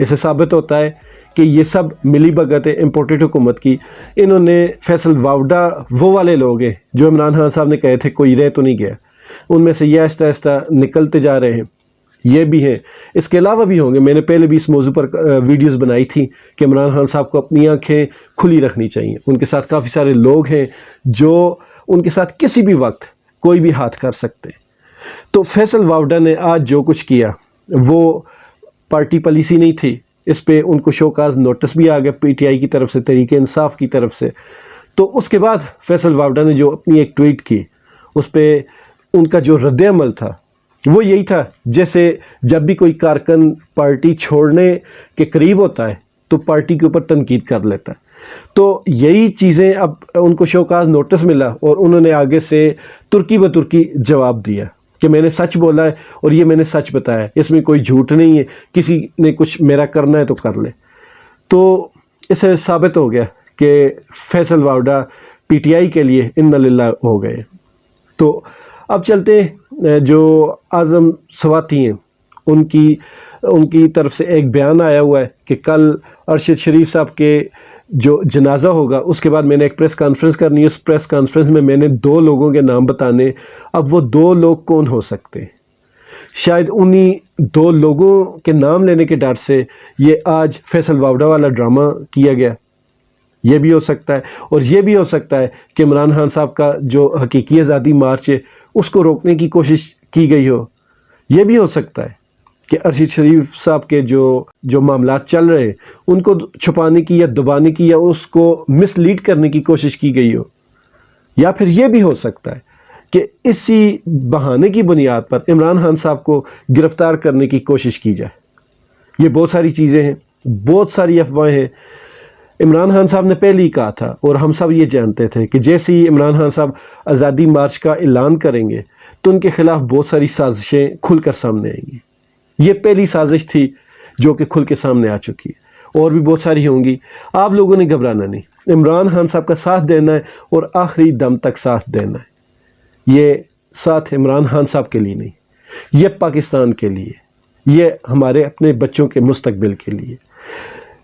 اسے ثابت ہوتا ہے کہ یہ سب ملی بھگت ہے امپورٹڈ حکومت کی. انہوں نے فیصل واوڈا وہ والے لوگ ہیں جو عمران خان صاحب نے کہے تھے کوئی رہ تو نہیں گیا, ان میں سے یہ آہستہ آہستہ نکلتے جا رہے ہیں. یہ بھی ہیں, اس کے علاوہ بھی ہوں گے. میں نے پہلے بھی اس موضوع پر ویڈیوز بنائی تھی کہ عمران خان صاحب کو اپنی آنکھیں کھلی رکھنی چاہیے. ان کے ساتھ کافی سارے لوگ ہیں جو ان کے ساتھ کسی بھی وقت کوئی بھی ہاتھ کر سکتے ہیں. تو فیصل واوڈا نے آج جو کچھ کیا وہ پارٹی پالیسی نہیں تھی, اس پہ ان کو شوکاز نوٹس بھی آ گیا پی ٹی آئی کی طرف سے, تحریک انصاف کی طرف سے. تو اس کے بعد فیصل واوڈا نے جو اپنی ایک ٹویٹ کی اس پہ ان کا جو رد عمل تھا وہ یہی تھا جیسے جب بھی کوئی کارکن پارٹی چھوڑنے کے قریب ہوتا ہے تو پارٹی کے اوپر تنقید کر لیتا ہے. تو یہی چیزیں اب ان کو شوکاز نوٹس ملا اور انہوں نے آگے سے ترکی بترکی جواب دیا کہ میں نے سچ بولا ہے اور یہ میں نے سچ بتایا ہے, اس میں کوئی جھوٹ نہیں ہے, کسی نے کچھ میرا کرنا ہے تو کر لے. تو اس سے ثابت ہو گیا کہ Faisal Vawda P T I کے لیے انا للہ ہو گئے. تو اب چلتے ہیں جو اعظم سواتی ہیں ان کی طرف سے ایک بیان آیا ہوا ہے کہ کل ارشد شریف صاحب کے جو جنازہ ہوگا اس کے بعد میں نے ایک پریس کانفرنس کرنی ہے. اس پریس کانفرنس میں نے 2 لوگوں کے نام بتانے. اب وہ 2 لوگ کون ہو سکتے ہیں؟ شاید انہی 2 لوگوں کے نام لینے کے ڈر سے یہ آج فیصل واوڈا والا ڈرامہ کیا گیا. یہ بھی ہو سکتا ہے, اور یہ بھی ہو سکتا ہے کہ عمران خان صاحب کا جو حقیقی آزادی مارچ ہے اس کو روکنے کی کوشش کی گئی ہو. یہ بھی ہو سکتا ہے کہ ارشد شریف صاحب کے جو معاملات چل رہے ہیں ان کو چھپانے کی یا دبانے کی یا اس کو مس لیڈ کرنے کی کوشش کی گئی ہو. یا پھر یہ بھی ہو سکتا ہے کہ اسی بہانے کی بنیاد پر عمران خان صاحب کو گرفتار کرنے کی کوشش کی جائے. یہ بہت ساری چیزیں ہیں, بہت ساری افواہیں ہیں. عمران خان صاحب نے پہلے ہی کہا تھا اور ہم سب یہ جانتے تھے کہ جیسے ہی عمران خان صاحب آزادی مارچ کا اعلان کریں گے تو ان کے خلاف بہت ساری سازشیں کھل کر سامنے آئیں گی. یہ پہلی سازش تھی جو کہ کھل کے سامنے آ چکی ہے, اور بھی بہت ساری ہوں گی. آپ لوگوں نے گھبرانا نہیں, عمران خان صاحب کا ساتھ دینا ہے اور آخری دم تک ساتھ دینا ہے. یہ ساتھ عمران خان صاحب کے لیے نہیں, یہ پاکستان کے لیے, یہ ہمارے اپنے بچوں کے مستقبل کے لیے.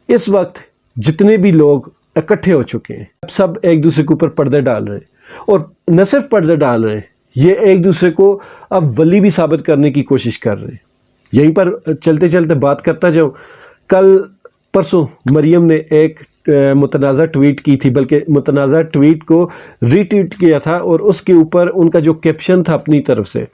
اس وقت جتنے بھی لوگ اکٹھے ہو چکے ہیں سب ایک دوسرے کے اوپر پردے ڈال رہے ہیں, اور نہ صرف پردے ڈال رہے ہیں, یہ ایک دوسرے کو اب ولی بھی ثابت کرنے کی کوشش کر رہے ہیں. یہیں پر چلتے چلتے بات کرتا جاؤں, کل پرسوں مریم نے ایک متنازع ٹویٹ کی تھی, بلکہ متنازع ٹویٹ کو ری ٹویٹ کیا تھا, اور اس کے اوپر ان کا جو کیپشن تھا اپنی طرف سے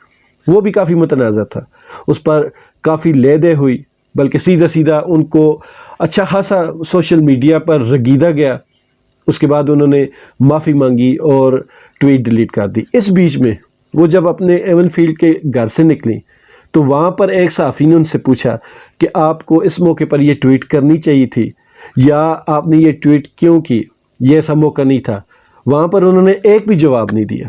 وہ بھی کافی متنازع تھا. اس پر کافی لے دے ہوئی, بلکہ سیدھا سیدھا ان کو اچھا خاصا سوشل میڈیا پر رگیدہ گیا. اس کے بعد انہوں نے معافی مانگی اور ٹویٹ ڈیلیٹ کر دی. اس بیچ میں وہ جب اپنے ایون فیلڈ کے گھر سے نکلیں تو وہاں پر ایک صحافی نے ان سے پوچھا کہ آپ کو اس موقع پر یہ ٹویٹ کرنی چاہیے تھی یا آپ نے یہ ٹویٹ کیوں کی, یہ ایسا موقع نہیں تھا. وہاں پر انہوں نے ایک بھی جواب نہیں دیا.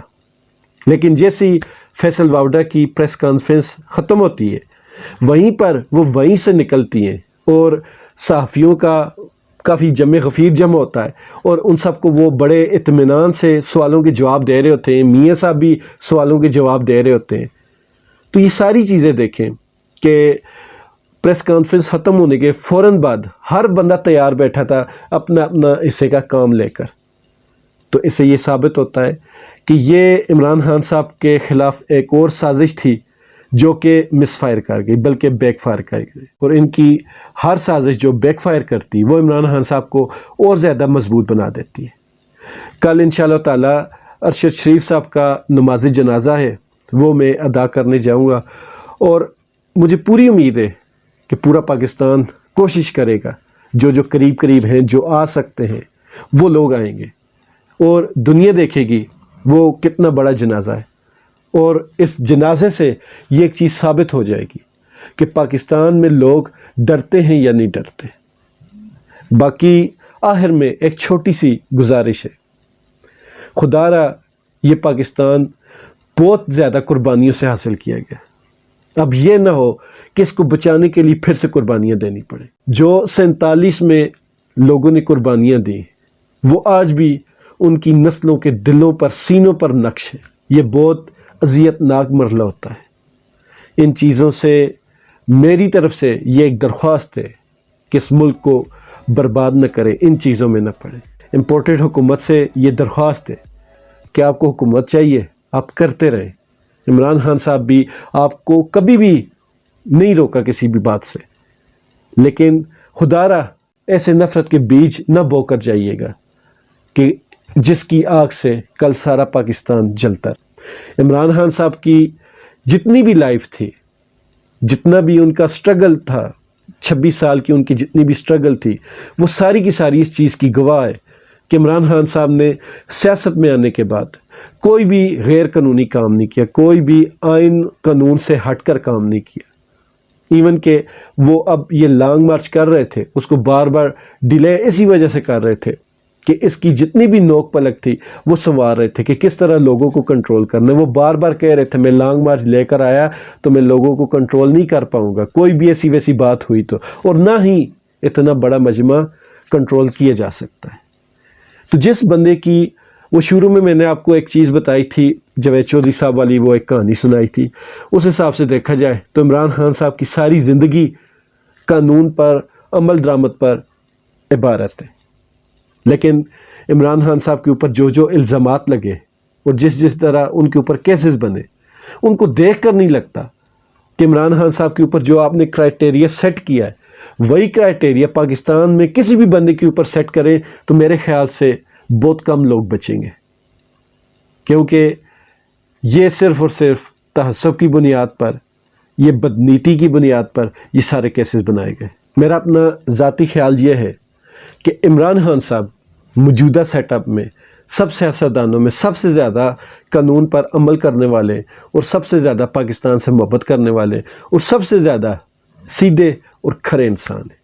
لیکن جیسے ہی فیصل واوڈا کی پریس کانفرنس ختم ہوتی ہے وہیں پر وہ وہیں سے نکلتی ہیں اور صحافیوں کا کافی جمع غفیر جمع ہوتا ہے, اور ان سب کو وہ بڑے اطمینان سے سوالوں کے جواب دے رہے ہوتے ہیں. میاں صاحب بھی سوالوں کے جواب دے رہے ہوتے ہیں. تو یہ ساری چیزیں دیکھیں کہ پریس کانفرنس ختم ہونے کے فوراً بعد ہر بندہ تیار بیٹھا تھا اپنا اپنا حصے کا کام لے کر. تو اس سے یہ ثابت ہوتا ہے کہ یہ عمران خان صاحب کے خلاف ایک اور سازش تھی جو کہ مس فائر کر گئی, بلکہ بیک فائر کر گئی. اور ان کی ہر سازش جو بیک فائر کرتی وہ عمران خان صاحب کو اور زیادہ مضبوط بنا دیتی ہے. کل انشاءاللہ تعالی ارشد شریف صاحب کا نماز جنازہ ہے, وہ میں ادا کرنے جاؤں گا, اور مجھے پوری امید ہے کہ پورا پاکستان کوشش کرے گا, جو قریب ہیں, جو آ سکتے ہیں وہ لوگ آئیں گے, اور دنیا دیکھے گی وہ کتنا بڑا جنازہ ہے. اور اس جنازے سے یہ ایک چیز ثابت ہو جائے گی کہ پاکستان میں لوگ ڈرتے ہیں یا نہیں ڈرتے. باقی آخر میں ایک چھوٹی سی گزارش ہے, خدا را یہ پاکستان بہت زیادہ قربانیوں سے حاصل کیا گیا. اب یہ نہ ہو کہ اس کو بچانے کے لیے پھر سے قربانیاں دینی پڑیں. جو 47 میں لوگوں نے قربانیاں دی وہ آج بھی ان کی نسلوں کے دلوں پر, سینوں پر نقش ہے. یہ بہت اذیت ناک مرحلہ ہوتا ہے. ان چیزوں سے میری طرف سے یہ ایک درخواست ہے کہ اس ملک کو برباد نہ کریں، ان چیزوں میں نہ پڑیں۔ امپورٹڈ حکومت سے یہ درخواست ہے کہ آپ کو حکومت چاہیے، آپ کرتے رہیں۔ عمران خان صاحب بھی آپ کو کبھی بھی نہیں روکا کسی بھی بات سے، لیکن خدا را ایسے نفرت کے بیج نہ بو کر جائیے گا کہ جس کی آگ سے کل سارا پاکستان جلتا۔ عمران خان صاحب کی جتنی بھی لائف تھی، جتنا بھی ان کا سٹرگل تھا، 26 سال کی ان کی جتنی بھی سٹرگل تھی، وہ ساری کی ساری اس چیز کی گواہ ہے کہ عمران خان صاحب نے سیاست میں آنے کے بعد کوئی بھی غیر قانونی کام نہیں کیا، کوئی بھی آئین قانون سے ہٹ کر کام نہیں کیا۔ ایون کہ وہ اب یہ لانگ مارچ کر رہے تھے، اس کو بار بار ڈیلے اسی وجہ سے کر رہے تھے کہ اس کی جتنی بھی نوک پلک تھی وہ سنوار رہے تھے کہ کس طرح لوگوں کو کنٹرول کرنا ہے۔ وہ بار بار کہہ رہے تھے میں لانگ مارچ لے کر آیا تو میں لوگوں کو کنٹرول نہیں کر پاؤں گا، کوئی بھی ایسی ویسی بات ہوئی تو، اور نہ ہی اتنا بڑا مجمع کنٹرول کیا جا سکتا ہے۔ تو جس بندے کی وہ شروع میں نے آپ کو ایک چیز بتائی تھی، جاوید چودھری صاحب والی وہ ایک کہانی سنائی تھی، اس حساب سے دیکھا جائے تو عمران خان صاحب کی ساری زندگی قانون پر، عمل درآمد پر عبارت ہے۔ لیکن عمران خان صاحب کے اوپر جو جو الزامات لگے اور جس طرح ان کے اوپر کیسز بنے، ان کو دیکھ کر نہیں لگتا کہ عمران خان صاحب کے اوپر جو آپ نے کرائٹیریا سیٹ کیا ہے وہی کرائٹیریا پاکستان میں کسی بھی بندے کے اوپر سیٹ کریں تو میرے خیال سے بہت کم لوگ بچیں گے، کیونکہ یہ صرف اور صرف تعصب کی بنیاد پر، یہ بدنیتی کی بنیاد پر یہ سارے کیسز بنائے گئے۔ میرا اپنا ذاتی خیال یہ ہے کہ عمران خان صاحب موجودہ سیٹ اپ میں سب سیاستدانوں میں سب سے زیادہ قانون پر عمل کرنے والے اور سب سے زیادہ پاکستان سے محبت کرنے والے اور سب سے زیادہ سیدھے اور کھرے انسان ہیں۔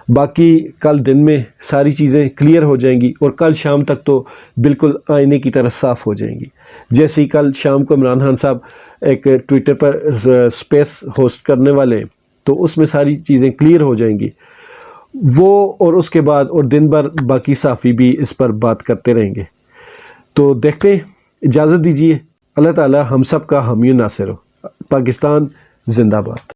باقی کل دن میں ساری چیزیں کلیئر ہو جائیں گی اور کل شام تک تو بالکل آئینے کی طرح صاف ہو جائیں گی۔ جیسے ہی کل شام کو عمران خان صاحب ایک ٹویٹر پر سپیس ہوسٹ کرنے والے، تو اس میں ساری چیزیں کلیئر ہو جائیں گی وہ، اور اس کے بعد اور دن بھر باقی صحافی بھی اس پر بات کرتے رہیں گے۔ تو دیکھتے ہیں، اجازت دیجیے۔ اللہ تعالی ہم سب کا حامی و ناصر ہو۔ پاکستان زندہ باد۔